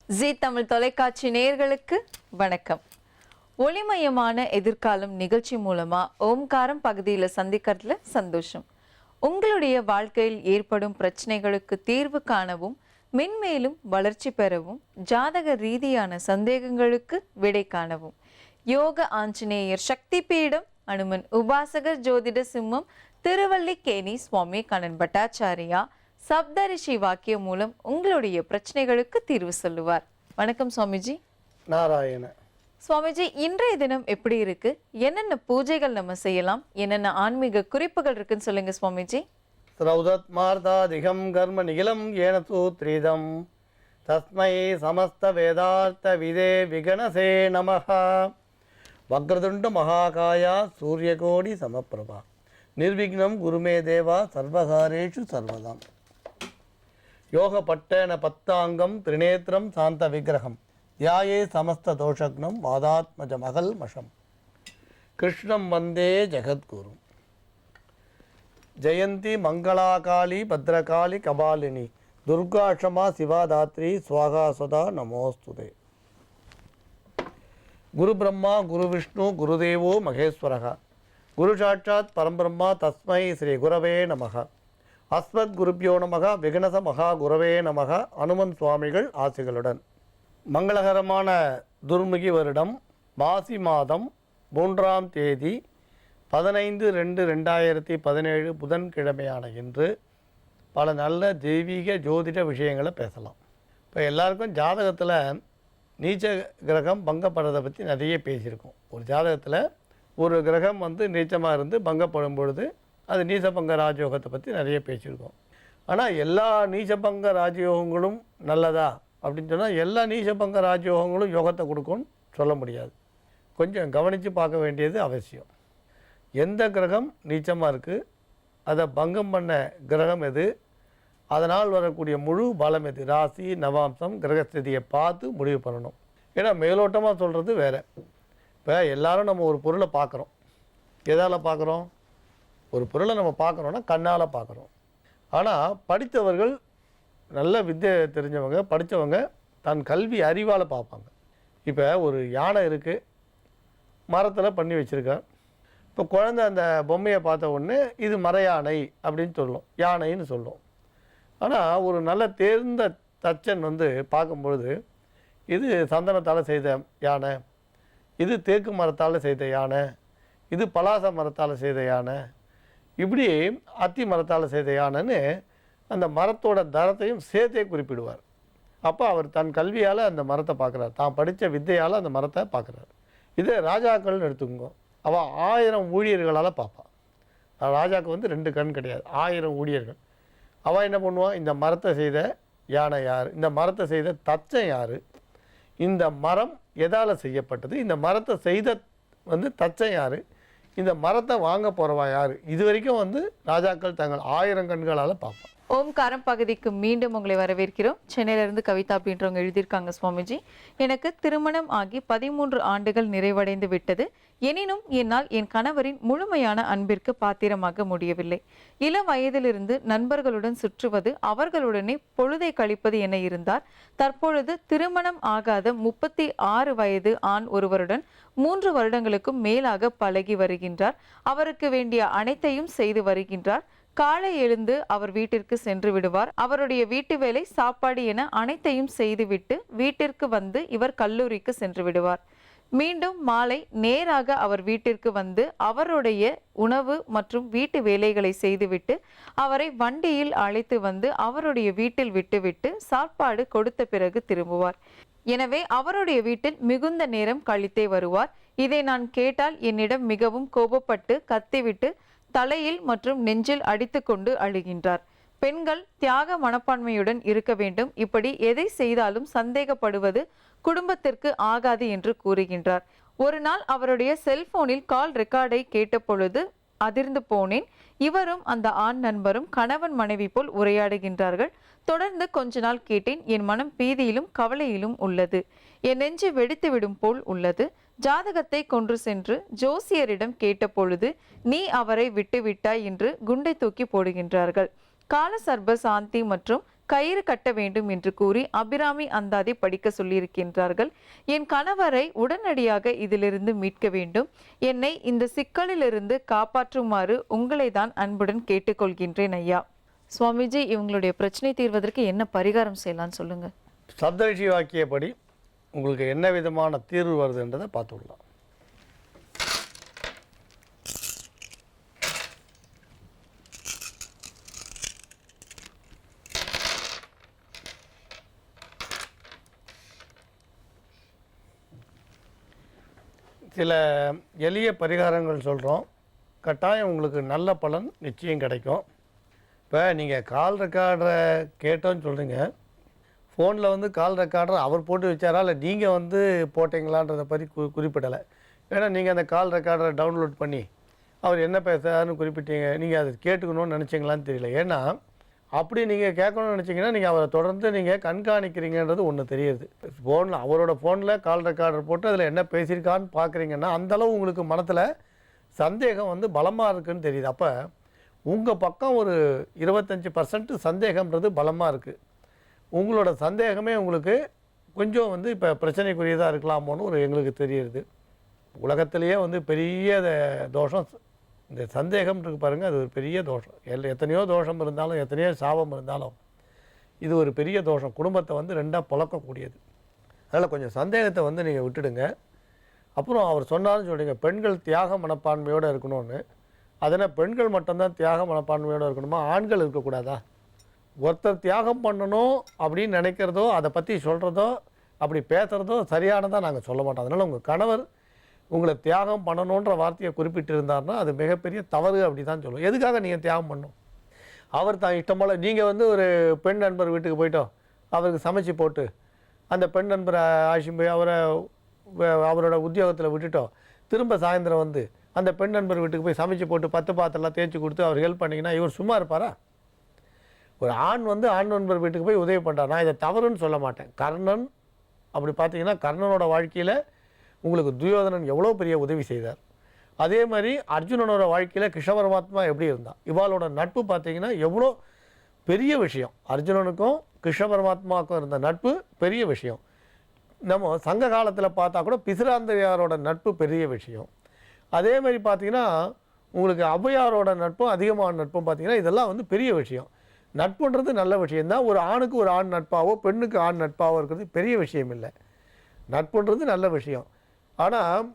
G Tamil தொலைக்காட்சி நேயர்களுக்கு வணக்கம். ஒளிமயமான எதிர்காலம் நிகழ்ச்சி மூலமா ஓம்காரம் பகுதியில் சந்திக்கிறதுல சந்தோஷம். உங்களுடைய வாழ்க்கையில் ஏற்படும் பிரச்சனைகளுக்கு தீர்வு காணவும், மென்மேலும் வளர்ச்சி பெறவும், ஜாதக ரீதியான சந்தேகங்களுக்கு விடை காணவும் யோக ஆஞ்சநேயர் சக்தி பீடம் அனுமன் உபாசகர் ஜோதிட சிம்மம் திருவல்லிக்கேணி சுவாமி கண்ணன் பட்டாச்சாரியா சப்தரிஷி வாக்கியம் மூலம் உங்களுடைய பிரச்சனைகளுக்கு தீர்வு சொல்லுவார். வணக்கம் சுவாமிஜி. நாராயண. சுவாமிஜி, இன்றைய தினம் எப்படி இருக்கு? என்னென்ன பூஜைகள் நம்ம செய்யலாம்? என்னென்ன ஆன்மீக குறிப்புகள் இருக்குன்னு சொல்லுங்க சுவாமிஜி. ஸ்ரௌதத் மார்த்தாதிகம் கர்ம நிகிலம் ஏன சூத்ரிதம் தஸ்மை சமஸ்த வேதார்த்த விதே விகணசே நமஹ. வக்ரதுண்ட மகாகாயா சூரியகோடி சமப்பிரபா நிர்விக்னம் குருமே தேவா சர்வகாரேஷு சர்வதாம். யோக பட்டேன பத்தாங்கம் திரிநேத்திரம் சாந்த விக்கிரகம் தியாயே சமஸ்த தோஷக்னம் வாதாத்மஜ மகள் மஷம் கிருஷ்ணம் வந்தே ஜெகத்குரு. ஜெயந்தி மங்களாகாளி பத்ரகாளி கபாலினி துர்காஷமா சிவாதாத்ரி ஸ்வாகா சதா நமோஸ்துதே. குரு பிரம்மா குரு விஷ்ணு குருதேவோ மகேஸ்வரக குரு சாட்சாத் பரம்பிரம்மா தஸ்மை ஸ்ரீ குரவே நமக. அஸ்மத் குருப்பியோ நமக விகணச மகா குரவே நமக. அனுமன் சுவாமிகள் ஆசிகளுடன். மங்களகரமான துர்முகி வருடம் மாசி மாதம் 3ஆம் தேதி 15/2/2017 புதன்கிழமையான இன்று பல நல்ல தெய்வீக ஜோதிட விஷயங்களை பேசலாம். இப்போ எல்லாருக்கும் ஜாதகத்தில் நீச்ச கிரகம் பங்கப்படுறதை பற்றி நிறைய பேசியிருக்கோம். ஒரு ஜாதகத்தில் ஒரு கிரகம் நீச்சமாக இருந்து பங்கப்படும் பொழுது அது நீசபங்க ராஜயோகத்தை பற்றி நிறைய பேசியிருக்கோம். ஆனால் எல்லா நீசபங்க ராஜயோகங்களும் நல்லதா அப்படின்னு சொன்னால் எல்லா நீசபங்க ராஜயோகங்களும் யோகத்தை கொடுக்கும்னு சொல்ல முடியாது. கொஞ்சம் கவனித்து பார்க்க வேண்டியது அவசியம். எந்த கிரகம் நீச்சமாக இருக்குது, அதை பங்கம் பண்ண கிரகம் எது, அதனால் வரக்கூடிய முழு பலம் எது, ராசி நவாம்சம் கிரகஸ்திதியை பார்த்து முடிவு பண்ணணும். ஏன்னா மேலோட்டமாக சொல்கிறது வேறு. இப்போ எல்லோரும் நம்ம ஒரு பொருளை பார்க்குறோம். எதால் பார்க்குறோம்? ஒரு பொருளை நம்ம பார்க்குறோன்னா கண்ணால் பார்க்குறோம். ஆனால் படித்தவர்கள், நல்ல வித்தை தெரிஞ்சவங்க, படித்தவங்க தன் கல்வி அறிவால் பார்ப்பாங்க. இப்போ ஒரு யானை இருக்குது, மரத்தில் பண்ணி வச்சுருக்கேன். இப்போ குழந்தை அந்த பொம்மையை பார்த்த உடனே இது மர யானை அப்படின்னு சொல்லும், யானைன்னு சொல்லும். ஆனால் ஒரு நல்ல தேர்ந்த தச்சன் பார்க்கும்பொழுது இது சந்தனத்தால் செய்த யானை, இது தேக்கு மரத்தால் செய்த யானை, இது பலாச மரத்தால் செய்த யானை, இப்படி அத்தி மரத்தால் செய்த யானைன்னு அந்த மரத்தோட தரத்தையும் சேர்த்தே குறிப்பிடுவார். அப்போ அவர் தன் கல்வியால் அந்த மரத்தை பார்க்குறார், தான் படித்த வித்தையால் அந்த மரத்தை பார்க்குறார். இதே ராஜாக்கள்னு எடுத்துக்கோங்க, அவள் 1000 ஊழியர்களால் பார்ப்பாள். ராஜாவுக்கு 2 கண் கிடையாது, 1000 ஊழியர்கள். அவள் என்ன பண்ணுவான், இந்த மரத்தை செய்த யானை யார், இந்த மரத்தை செய்த தச்சன் யார், இந்த மரம் எதால் செய்யப்பட்டது, இந்த மரத்தை செய்த தச்சன் யார், இந்த மரத்தை வாங்க போகிறவா யார், இது வரைக்கும் ராஜாக்கள் தங்கள் 1000 கண்களால் பார்ப்பான். ஓம்காரம் பகுதிக்கு மீண்டும் உங்களை வரவேற்கிறோம். சென்னையிலிருந்து கவிதா அப்படின்றவங்க எழுதியிருக்காங்க. சுவாமிஜி, எனக்கு திருமணம் ஆகி 13 ஆண்டுகள் நிறைவடைந்து விட்டது. எனினும் என்னால் என் கணவரின் முழுமையான அன்பிற்கு பாத்திரமாக முடியவில்லை. இளம் வயதிலிருந்து நண்பர்களுடன் சுற்றுவது, அவர்களுடனே பொழுதை கழிப்பது என இருந்தார். தற்பொழுது திருமணம் ஆகாத 36 வயது ஆண் ஒருவருடன் 3 வருடங்களுக்கும் மேலாக பழகி வருகின்றார். அவருக்கு வேண்டிய அனைத்தையும் செய்து வருகின்றார். காலை எழுந்து அவர் வீட்டிற்கு சென்று விடுவார். அவருடைய வீட்டு வேலை, சாப்பாடு என அனைத்தையும் செய்துவிட்டு வீட்டிற்கு இவர் கல்லூரிக்கு சென்று விடுவார். மீண்டும் மாலை நேராக அவர் வீட்டிற்கு அவருடைய உணவு மற்றும் வீட்டு வேலைகளை செய்துவிட்டு அவரை வண்டியில் அழைத்து அவருடைய வீட்டில் விட்டுவிட்டு சாப்பாடு கொடுத்த பிறகு திரும்புவார். எனவே அவருடைய வீட்டில் மிகுந்த நேரம் கழித்தே வருவார். இதை நான் கேட்டால் என்னிடம் மிகவும் கோபப்பட்டு கத்திவிட்டு தலையில் மற்றும் நெஞ்சில் அடித்து கொண்டு அழுகின்றார். பெண்கள் தியாக மனப்பான்மையுடன் இருக்க வேண்டும். இப்படி எதை செய்தாலும் சந்தேகப்படுவது குடும்பத்திற்கு ஆகாது என்று கூறுகின்றார். ஒரு நாள் அவருடைய செல்போனில் கால் ரெக்கார்டை கேட்ட பொழுது அதிர்ந்து போனேன். இவரும் அந்த ஆண் நண்பரும் கணவன் மனைவி போல் உரையாடுகின்றார்கள். தொடர்ந்து கொஞ்ச நாள் கேட்டேன். என் மனம் பீதியிலும் கவலையிலும் உள்ளது. என் நெஞ்சு வெடித்து விடும் போல் உள்ளது. ஜாதகத்தை கொன்று சென்று ஜோசியரிடம் கேட்ட பொழுது நீ அவரை விட்டுவிட்டாய் என்று குண்டை தூக்கி போடுகின்றார்கள். கால சர்ப சாந்தி மற்றும் கயிறு கட்ட வேண்டும் என்று கூறி அபிராமி அந்தாதி படிக்க சொல்லியிருக்கின்றார்கள். என் கணவரை உடனடியாக இதிலிருந்து மீட்க வேண்டும். என்னை இந்த சிக்கலிலிருந்து காப்பாற்றுமாறு உங்களை தான் அன்புடன் கேட்டுக்கொள்கின்றேன் ஐயா. சுவாமிஜி, இவங்களுடைய பிரச்சனை தீர்வதற்கு என்ன பரிகாரம் செய்யலாம்னு சொல்லுங்க. சப்தரிஷி வாக்கியப்படி உங்களுக்கு என்ன விதமான தீர்வு வருதுன்றதை பார்த்துடலாம். சில எளிய பரிகாரங்கள் சொல்கிறோம். கட்டாயம் உங்களுக்கு நல்ல பலன் நிச்சயம் கிடைக்கும். இப்போ நீங்கள் கால் ரெக்கார்டரை கேட்டோன்னு சொல்கிறீங்க. ஃபோனில் வந்து கால் ரெக்கார்டர் அவர் போட்டு வச்சாரா இல்லை நீங்கள் வந்து போட்டிங்களான்றதை பற்றி குறிப்பிடலை. ஏன்னா நீங்கள் அந்த கால் ரெக்கார்டரை டவுன்லோட் பண்ணி அவர் என்ன பேசுறாருன்னு குறிப்பிட்டீங்க. நீங்கள் அதை கேட்டுக்கணும்னு நினச்சிங்களான்னு தெரியல. ஏன்னா அப்படி நீங்கள் கேட்கணும்னு நினச்சிங்கன்னா நீங்கள் அவரை தொடர்ந்து நீங்கள் கண்காணிக்கிறீங்கன்றது ஒன்று தெரியுது. ஃபோனில் அவரோட ஃபோனில் கால் ரெக்கார்டர் போட்டு அதில் என்ன பேசியிருக்கான்னு பார்க்குறீங்கன்னா அந்தளவு உங்களுக்கு மனத்தில் சந்தேகம் வந்து பலமாக இருக்குதுன்னு தெரியுது. அப்போ உங்கள் பக்கம் ஒரு 25% சந்தேகம்ன்றது பலமாக இருக்குது. உங்களோட சந்தேகமே உங்களுக்கு கொஞ்சம் வந்து இப்போ பிரச்சனைக்குரியதாக இருக்கலாமோன்னு ஒரு எங்களுக்கு தெரியுது. உலகத்திலேயே வந்து பெரிய தோஷம் இந்த சந்தேகம் இருக்குது பாருங்கள், அது ஒரு பெரிய தோஷம். எத்தனையோ தோஷம் இருந்தாலும் எத்தனையோ சாபம் இருந்தாலும் இது ஒரு பெரிய தோஷம். குடும்பத்தை வந்து ரெண்டாக புழக்கக்கூடியது. அதனால் கொஞ்சம் சந்தேகத்தை வந்து நீங்கள் விட்டுடுங்க. அப்புறம் அவர் சொன்னாலும் சொல்லுங்க, பெண்கள் தியாக மனப்பான்மையோடு இருக்கணும்னு. அதனால் பெண்கள் மட்டும்தான் தியாக மனப்பான்மையோடு இருக்கணுமா, ஆண்கள் இருக்கக்கூடாதா? ஒருத்தர் தியாகம் பண்ணணும் அப்படின்னு நினைக்கிறதோ அதை பற்றி சொல்கிறதோ அப்படி பேசுகிறதோ சரியானதாக நாங்கள் சொல்ல மாட்டோம். அதனால் உங்கள் கணவர் உங்களை தியாகம் பண்ணணுன்ற வார்த்தையை குறிப்பிட்டிருந்தார்னா அது மிகப்பெரிய தவறு அப்படி தான் சொல்லுவோம். எதுக்காக நீங்கள் தியாகம் பண்ணணும்? அவர் தான் இஷ்டம் போல் நீங்கள் வந்து ஒரு பெண் நண்பர் வீட்டுக்கு போயிட்டோம், அவருக்கு சமைச்சு போட்டு அந்த பெண் நண்பரை ஆட்சி போய் அவரோட உத்தியோகத்தில் விட்டுட்டோம், திரும்ப சாயந்தரம் வந்து அந்த பெண் நண்பர் வீட்டுக்கு போய் சமைச்சு போட்டு 10 பாத்திரம்லாம் தேய்ச்சி கொடுத்து அவர் ஹெல்ப் பண்ணிங்கன்னா இவர் சும்மா இருப்பாரா? ஒரு ஆண் வந்து ஆண் நண்பர் வீட்டுக்கு போய் உதவி பண்ணுறார். நான் இதை தவறுன்னு சொல்ல மாட்டேன். கர்ணன் அப்படி பார்த்தீங்கன்னா கர்ணனோட வாழ்க்கையில் உங்களுக்கு துரியோதனன் எவ்வளோ பெரிய உதவி செய்தார். அதே மாதிரி அர்ஜுனனோட வாழ்க்கையில் கிருஷ்ண பரமாத்மா எப்படி இருந்தார். இவாளோட நட்பு பார்த்தீங்கன்னா எவ்வளோ பெரிய விஷயம். அர்ஜுனனுக்கும் கிருஷ்ண பரமாத்மாவுக்கும் இருந்த நட்பு பெரிய விஷயம். நம்ம சங்க காலத்தில் பார்த்தா கூட பிசிராந்தையாரோட நட்பு பெரிய விஷயம். அதே மாதிரி பார்த்தீங்கன்னா உங்களுக்கு ஔவையாரோட நட்பும் அதிகமான நட்பும் பார்த்தீங்கன்னா இதெல்லாம் வந்து பெரிய விஷயம். நட்புன்றது நல்ல விஷயந்தான். ஒரு ஆணுக்கு ஒரு ஆண் நட்பாவோ பெண்ணுக்கு ஆண் நட்பாவோ இருக்கிறது பெரிய விஷயம் இல்லை. நட்புன்றது நல்ல விஷயம். ஆனால்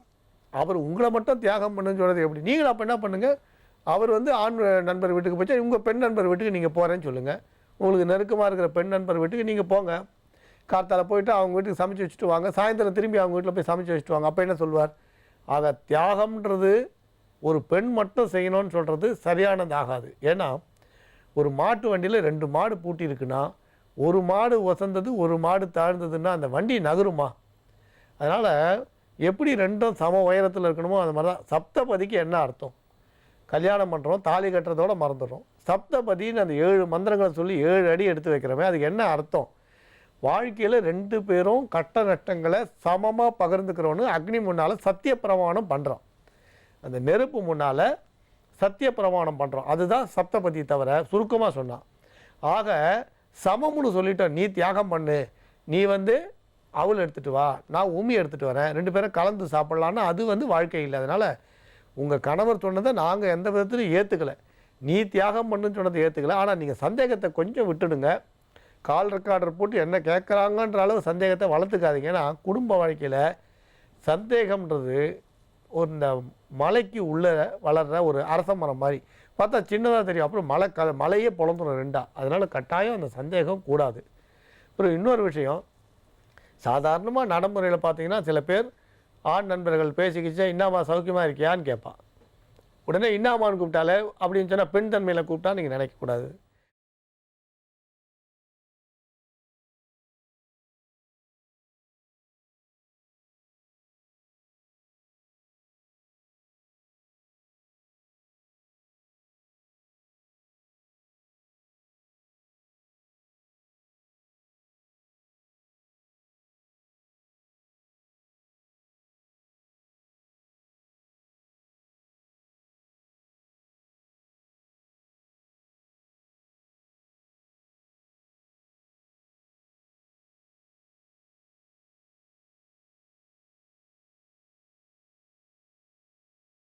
அவர் உங்களை மட்டும் தியாகம் பண்ணுன்னு சொல்கிறது எப்படி? நீங்கள் அப்போ என்ன பண்ணுங்கள், அவர் வந்து ஆண் நண்பர் வீட்டுக்கு போச்சா உங்கள் பெண் நண்பர் வீட்டுக்கு நீங்கள் போகிறேன்னு சொல்லுங்கள். உங்களுக்கு நெருக்கமாக இருக்கிற பெண் நண்பர் வீட்டுக்கு நீங்கள் போங்க. காத்தால போயிட்டு அவங்க வீட்டுக்கு சமைச்சு வச்சுட்டு வாங்க, சாயந்தரம் திரும்பி அவங்க வீட்டில் போய் சமைச்சு வச்சுட்டு வாங்க. அப்போ என்ன சொல்வார்? ஆக தியாகம்ன்றது ஒரு பெண் மட்டும் செய்யணும்னு சொல்கிறது சரியானது ஆகாது. ஏன்னா ஒரு மாட்டு வண்டியில் 2 மாடு பூட்டி இருக்குன்னா ஒரு மாடு வசந்தது ஒரு மாடு தாழ்ந்ததுன்னா அந்த வண்டி நகருமா? அதனால் எப்படி ரெண்டும் சம உயரத்தில் இருக்கணுமோ அந்த மாதிரி தான் சப்தபதிக்கு என்ன அர்த்தம்? கல்யாணம் பண்ணுறோம், தாலி கட்டுறதோடு மறந்துடுறோம். சப்தபதின்னு அந்த 7 மந்திரங்களை சொல்லி 7 அடி எடுத்து வைக்கிறோமே, அதுக்கு என்ன அர்த்தம்? வாழ்க்கையில் 2 பேரும் கட்ட நட்டங்களை சமமாக பகிர்ந்துக்கிறோன்னு அக்னி முன்னால் சத்திய பிரமாணம் பண்ணுறோம். அந்த நெருப்பு முன்னால் சத்திய பிரமாணம் பண்ணுறோம். அதுதான் சப்தபதி தவிர சுருக்கமாக சொன்னான். ஆக சமம்னு சொல்லிட்டோம். நீ தியாகம் பண்ணு, நீ வந்து அவள் எடுத்துகிட்டு வா, நான் உமி எடுத்துகிட்டு வரேன், 2 பேரும் கலந்து சாப்பிட்லான்னு அது வந்து வாழ்க்கை இல்லை. அதனால் உங்கள் கணவர் சொன்னதை நாங்கள் எந்த விதத்துலையும் ஏற்றுக்கலை. நீ தியாகம் பண்ணுன்னு சொன்னதை ஏற்றுக்கலை. ஆனால் நீங்கள் சந்தேகத்தை கொஞ்சம் விட்டுடுங்க. கால் ரெக்கார்டர் போட்டு என்ன கேட்குறாங்கன்ற அளவு சந்தேகத்தை வளர்த்துக்காதீங்க. ஏன்னா குடும்ப வாழ்க்கையில் சந்தேகம்ன்றது ஒரு இந்த மலைக்கு உள்ளே வளர்கிற ஒரு அரச மரம் மாதிரி பார்த்தா சின்னதாக தெரியும், அப்புறம் மலையே பொழந்துடும் 2ஆ. அதனால் கட்டாயம் அந்த சந்தேகம் கூடாது. அப்புறம் இன்னொரு விஷயம், சாதாரணமாக நடைமுறையில் பார்த்தீங்கன்னா சில பேர் ஆண் நண்பர்கள் பேசிக்கிச்சா இன்னாமா சௌக்கியமாக இருக்கியான்னு கேட்பான். உடனே இன்னாமான்னு கூப்பிட்டாலே அப்படின்னு சொன்னால் பெண் தன்மையில் கூப்பிட்டா நீங்கள் நினைக்கக்கூடாது.